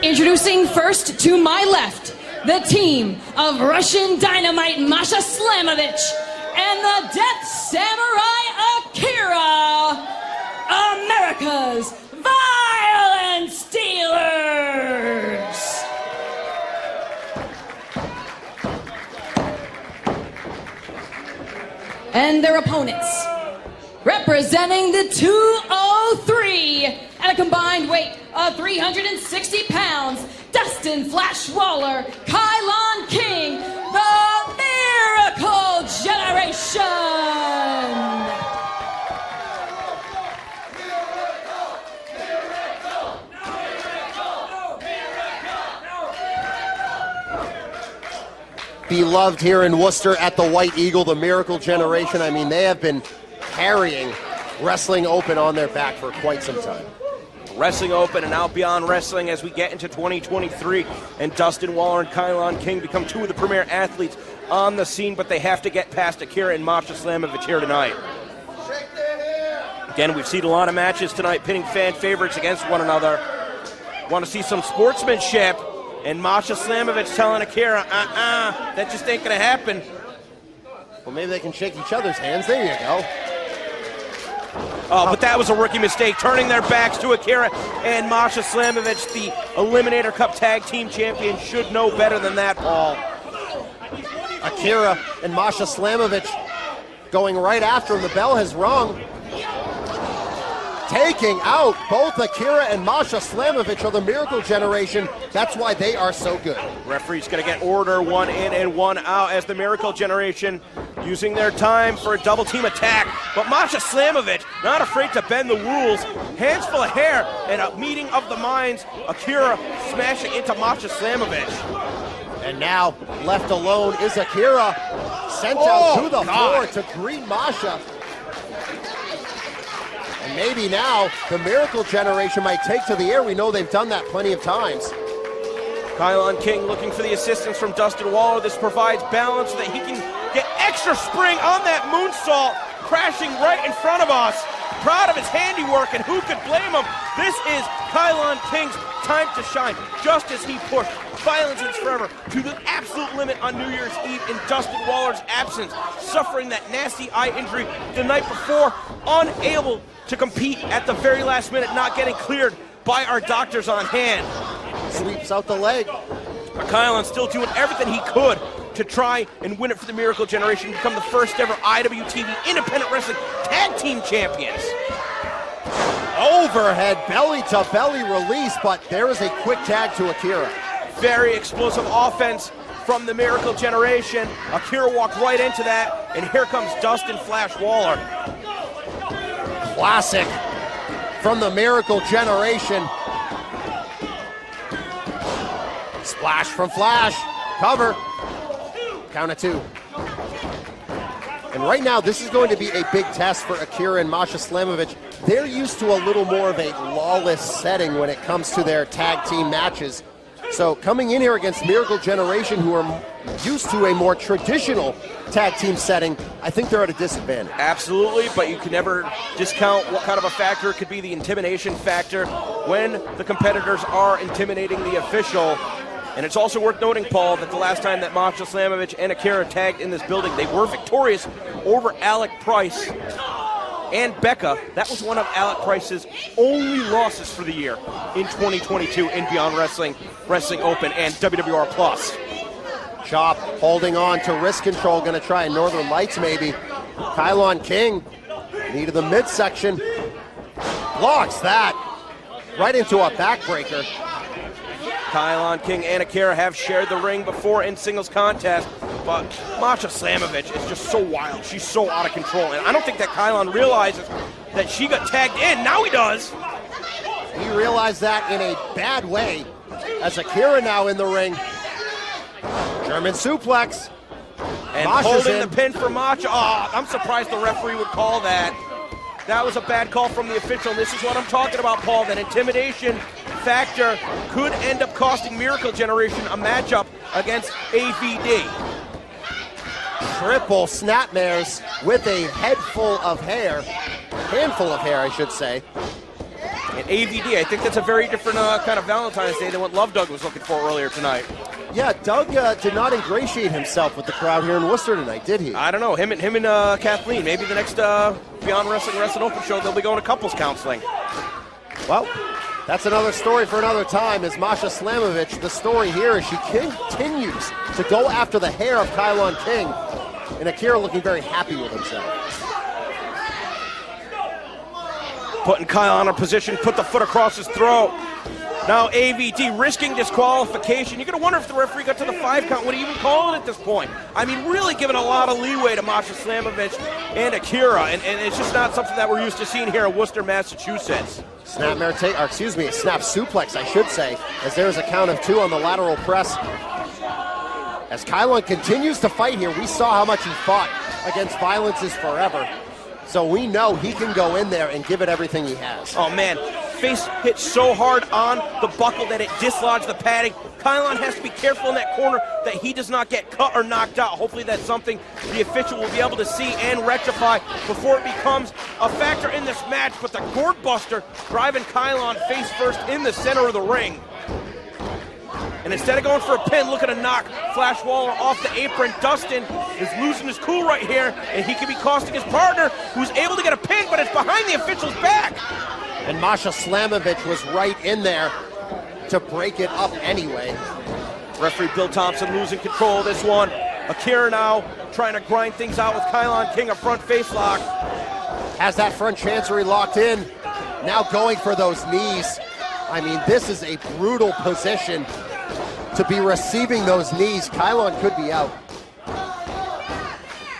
Introducing first to my left, the team of Russian Dynamite Masha Slamovich and the Death Samurai AKIRA, America's Violent Stealers. And their opponents, representing the 203 at a combined weight of 360 pounds, Dustin Flash Waller, Kylon King, the Miracle Generation. Beloved here in Worcester at the White Eagle, the Miracle Generation. I mean, they have been carrying Wrestling Open on their back for quite some time. Wrestling Open and out beyond wrestling as we get into 2023, and Dustin Waller and Kylon King become two of the premier athletes on the scene, but they have to get past AKIRA and Masha Slamovich here tonight. Again, we've seen a lot of matches tonight pitting fan favorites against one another. Want to see some sportsmanship, and Masha Slamovich telling AKIRA, that just ain't gonna happen. Well, maybe they can shake each other's hands. There you go. Oh, but that was a rookie mistake, turning their backs to AKIRA and Masha Slamovich, the Eliminator Cup Tag Team Champion, should know better than that, Paul. AKIRA and Masha Slamovich going right after him. The bell has rung. Taking out both AKIRA and Masha Slamovich of the Miracle Generation. That's why they are so good. Referee's going to get order, one in and one out, as the Miracle Generation using their time for a double team attack. But Masha Slamovich not afraid to bend the rules. Hands full of hair, and a meeting of the minds. AKIRA smashing into Masha Slamovich. And now, left alone is AKIRA. Sent out to the floor to greet Masha. And maybe now the Miracle Generation might take to the air. We know they've done that plenty of times. Kylon King looking for the assistance from Dustin Waller. This provides balance so that he can get extra spring on that moonsault, crashing right in front of us. Proud of his handiwork, and who could blame him? This is Kylon King's time to shine, just as he pushed Violence Ends Forever to the absolute limit on New Year's Eve in Dustin Waller's absence, suffering that nasty eye injury the night before, unable to compete at the very last minute, not getting cleared by our doctors on hand. Sweeps out the leg. Kylon still doing everything he could to try and win it for the Miracle Generation, become the first ever IWTV Independent Wrestling Tag Team Champions. Overhead belly-to-belly release, but there is a quick tag to AKIRA. Very explosive offense from the Miracle Generation. AKIRA walked right into that, and here comes Dustin Flash Waller. Classic from the Miracle Generation. Splash from Flash. Cover. Count of two. And right now, this is going to be a big test for AKIRA and Masha Slamovich. They're used to a little more of a lawless setting when it comes to their tag team matches. So coming in here against Miracle Generation, who are used to a more traditional tag team setting, I think they're at a disadvantage. Absolutely, but you can never discount what kind of a factor it could be, the intimidation factor, when the competitors are intimidating the official. And it's also worth noting, Paul, that the last time that Masha Slamovich and AKIRA tagged in this building, they were victorious over Alec Price and Becca. That was one of Alec Price's only losses for the year in 2022 in Beyond Wrestling, Wrestling Open, and WWR Plus. Chop holding on to wrist control, going to try a Northern Lights maybe. Kylon King, knee to the midsection, blocks that right into a backbreaker. Kylon King and AKIRA have shared the ring before in singles contest, but Masha Slamovich is just so wild. She's so out of control, and I don't think that Kylon realizes that she got tagged in. Now he does. He realized that in a bad way, as AKIRA now in the ring. German suplex. And Masha's holding in. the pin for Masha. Oh, I'm surprised the referee would call that. That was a bad call from the official. This is what I'm talking about, Paul. That intimidation factor could end up costing Miracle Generation a matchup against AVD. Triple snapmares with a handful of hair, I should say. And AVD. I think that's a very different kind of Valentine's Day than what Love Doug was looking for earlier tonight. Yeah, Doug did not ingratiate himself with the crowd here in Worcester tonight, did he? I don't know. Him and Kathleen. Maybe the next Beyond Wrestling Open show, they'll be going to couples counseling. Well, that's another story for another time. As Masha Slamovich, the story here is she continues to go after the hair of Kylon King, and AKIRA looking very happy with himself. Putting Kylon in a position, put the foot across his throat. Now AVD risking disqualification. You're going to wonder if the referee got to the 5 count. Would he even call it at this point? I mean, really giving a lot of leeway to Masha Slamovich and AKIRA, and it's just not something that we're used to seeing here in Worcester, Massachusetts. Snap suplex, I should say, as there's a count of 2 on the lateral press. As Kylon continues to fight here, we saw how much he fought against Violence is Forever. So we know he can go in there and give it everything he has. Oh man, face hit so hard on the buckle that it dislodged the padding. Kylon has to be careful in that corner that he does not get cut or knocked out. Hopefully that's something the official will be able to see and rectify before it becomes a factor in this match. But the gourd buster driving Kylon face first in the center of the ring. And instead of going for a pin, looking to knock Flash Waller off the apron. Dustin is losing his cool right here, and he could be costing his partner, who's able to get a pin, but it's behind the official's back. And Masha Slamovich was right in there to break it up anyway. Referee Bill Thompson losing control of this one. AKIRA now trying to grind things out with Kylon King, a front face lock. Has that front chancery locked in. Now going for those knees. I mean, this is a brutal position to be receiving those knees. Kylon could be out.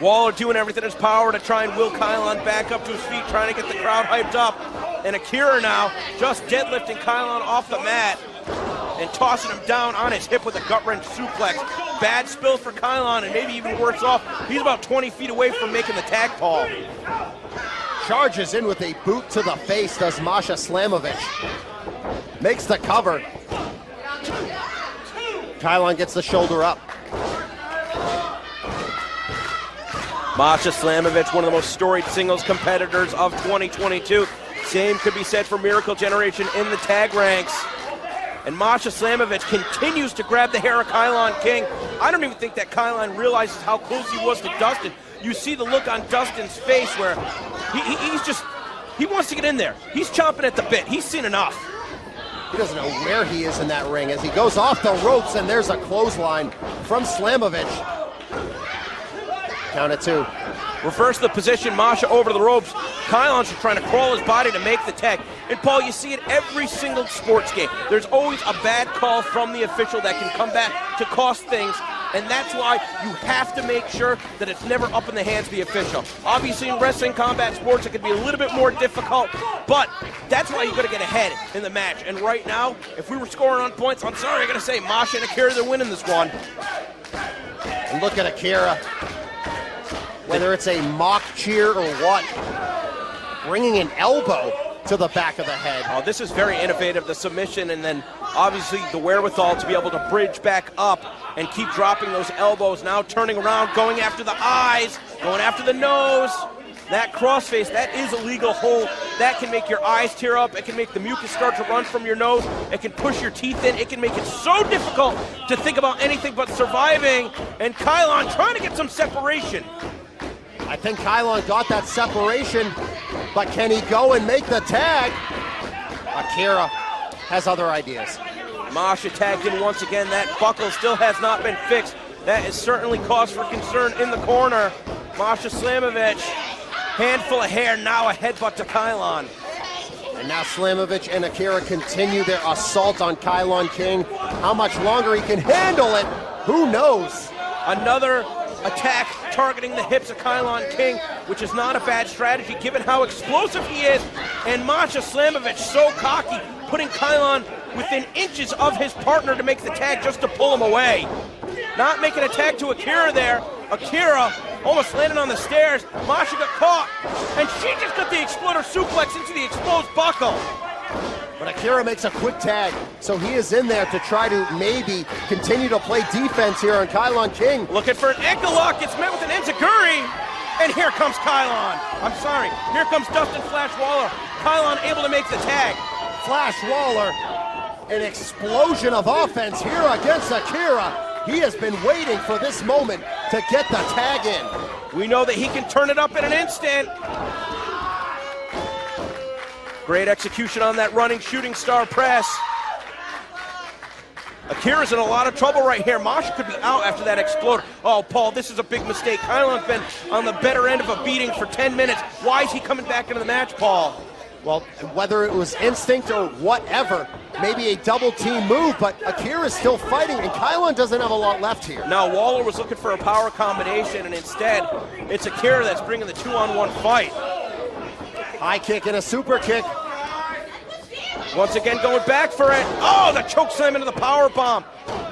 Waller doing everything in his power to try and will Kylon back up to his feet, trying to get the crowd hyped up. And AKIRA now just deadlifting Kylon off the mat and tossing him down on his hip with a gut-wrench suplex. Bad spill for Kylon, and maybe even worse off, he's about 20 feet away from making the tag call. Charges in with a boot to the face, does Masha Slamovich. Makes the cover. Kylon gets the shoulder up. Masha Slamovich, one of the most storied singles competitors of 2022. Same could be said for Miracle Generation in the tag ranks. And Masha Slamovich continues to grab the hair of Kylon King. I don't even think that Kylon realizes how close he was to Dustin. You see the look on Dustin's face where he wants to get in there. He's chomping at the bit. He's seen enough. He doesn't know where he is in that ring as he goes off the ropes, and there's a clothesline from Slamovich. Count at 2. Reverse the position, Masha over the ropes. Kylon's trying to crawl his body to make the tag. And Paul, you see it every single sports game. There's always a bad call from the official that can come back to cost things. And that's why you have to make sure that it's never up in the hands of the official. Obviously in wrestling, combat sports, it can be a little bit more difficult, but that's why you got to get ahead in the match. And right now, if we were scoring on points, I'm sorry, I got to say, Masha and AKIRA, they're winning this one. And look at AKIRA. Whether it's a mock cheer or what, bringing an elbow to the back of the head. Oh, this is very innovative, the submission, and then obviously the wherewithal to be able to bridge back up and keep dropping those elbows, now turning around, going after the eyes, going after the nose. That crossface, that is a legal hold. That can make your eyes tear up. It can make the mucus start to run from your nose. It can push your teeth in. It can make it so difficult to think about anything but surviving. And Kylon trying to get some separation. I think Kylon got that separation, but can he go and make the tag? AKIRA has other ideas. Masha tagged in once again. That buckle still has not been fixed. That is certainly cause for concern in the corner. Masha Slamovich, handful of hair, now a headbutt to Kylon. And now Slamovich and AKIRA continue their assault on Kylon King. How much longer he can handle it, who knows? Another attack targeting the hips of Kylon King, which is not a bad strategy given how explosive he is. And Masha Slamovich so cocky, putting Kylon within inches of his partner to make the tag just to pull him away. Not making a tag to AKIRA there. AKIRA almost landing on the stairs. Masha got caught, and she just got the exploder suplex into the exposed buckle. But AKIRA makes a quick tag, so he is in there to try to maybe continue to play defense here on Kylon King. Looking for an ankle lock, it's met with an enziguri, and here comes Kylon. I'm sorry, here comes Dustin Flash Waller. Kylon able to make the tag. Flash Waller. An explosion of offense here against AKIRA. He has been waiting for this moment to get the tag in. We know that he can turn it up in an instant. Great execution on that running shooting star press. AKIRA's in a lot of trouble right here. Masha could be out after that exploder. Oh, Paul, this is a big mistake. Kylon's been on the better end of a beating for 10 minutes. Why is he coming back into the match, Paul? Well, whether it was instinct or whatever, maybe a double team move, but AKIRA's still fighting, and Kylon doesn't have a lot left here. Now, Waller was looking for a power combination, and instead, it's AKIRA that's bringing the 2-on-1 fight. High kick and a super kick. Once again going back for it. Oh, the choke slam into the power bomb.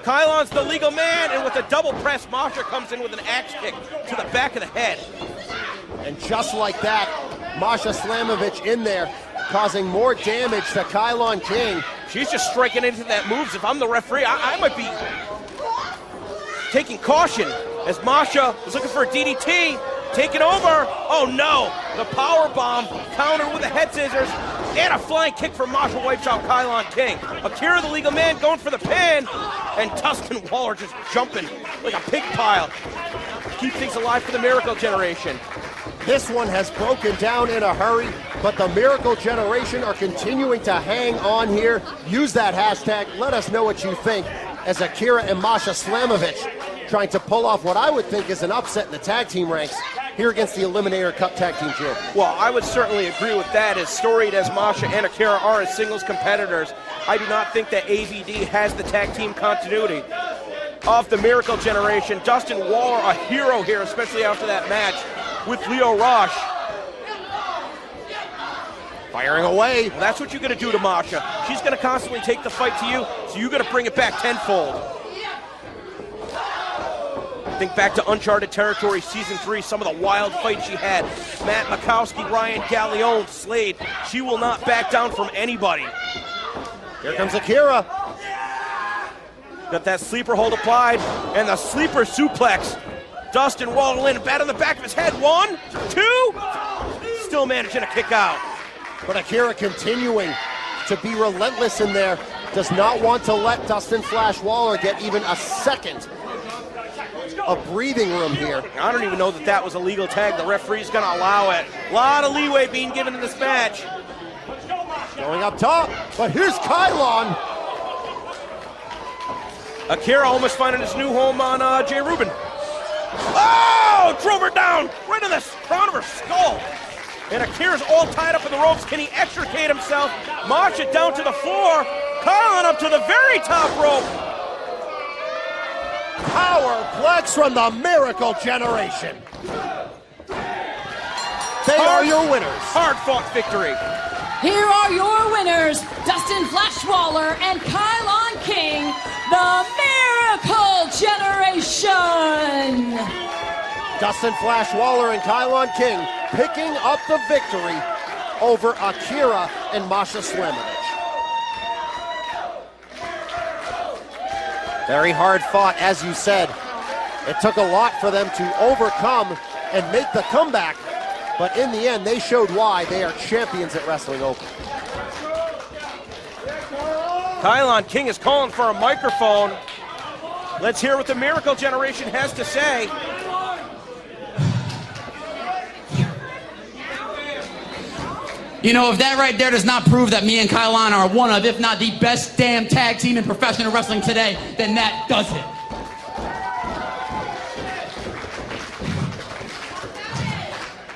Kylon's the legal man, and with a double press, Masha comes in with an axe kick to the back of the head. And just like that, Masha Slamovich in there, causing more damage to Kylon King. She's just striking into that moves. If I'm the referee, I might be taking caution as Masha was looking for a DDT. Taking over. Oh no, the power bomb countered with the head scissors and a flying kick from Masha wipes out Kylon King. AKIRA, the legal man, going for the pin, and Dustin Waller just jumping like a pig pile. Keep things alive for the Miracle Generation. This one has broken down in a hurry, but the Miracle Generation are continuing to hang on here. Use that hashtag. Let us know what you think as AKIRA and Masha Slamovich trying to pull off what I would think is an upset in the tag team ranks here against the Eliminator Cup Tag Team Champions. Well, I would certainly agree with that. As storied as Masha and AKIRA are as singles competitors, I do not think that AVD has the tag team continuity of the Miracle Generation. Dustin Waller, a hero here, especially after that match with Leo Rush. Firing away. Well, that's what you're going to do to Masha. She's going to constantly take the fight to you, so you're going to bring it back tenfold. Think back to Uncharted Territory Season 3, some of the wild fights she had. Matt Makowski, Ryan Gallione, Slade. She will not back down from anybody. Here comes AKIRA. Got that sleeper hold applied, and the sleeper suplex. Dustin Waller in, bat on the back of his head. 1, 2, still managing to kick out. But AKIRA continuing to be relentless in there. Does not want to let Dustin Flash Waller get even a second of breathing room here. I don't even know that that was a legal tag. The referee's going to allow it. A lot of leeway being given in this match. Going up top, but here's Kylon. AKIRA almost finding his new home on Jay Rubin. Oh, drove her down right in the crown of her skull. And AKIRA's all tied up in the ropes. Can he extricate himself? Masha down to the floor. Kylon up to the very top rope. Powerplex from the Miracle Generation. They are your winners. Hard-fought victory. Here are your winners, Dustin Flash Waller and Kylon King, the Miracle Generation. Dustin Flash Waller and Kylon King picking up the victory over AKIRA and Masha Slamovich. Very hard fought, as you said. It took a lot for them to overcome and make the comeback, but in the end, they showed why they are champions at Wrestling Open. Kylon King is calling for a microphone. Let's hear what the Miracle Generation has to say. You know, if that right there does not prove that me and Kylon are one of, if not the best damn tag team in professional wrestling today, then that does it.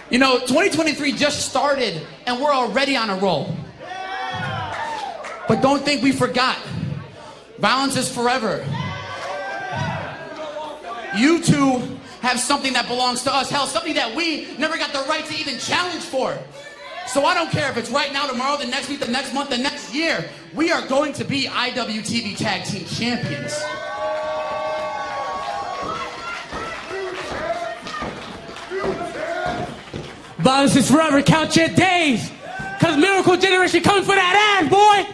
You know, 2023 just started, and we're already on a roll. But don't think we forgot. Violence is forever. You two have something that belongs to us. Hell, something that we never got the right to even challenge for. So I don't care if it's right now, tomorrow, the next week, the next month, the next year. We are going to be IWTV Tag Team Champions. Violence is forever, count your days. Cause Miracle Generation coming for that ass, boy.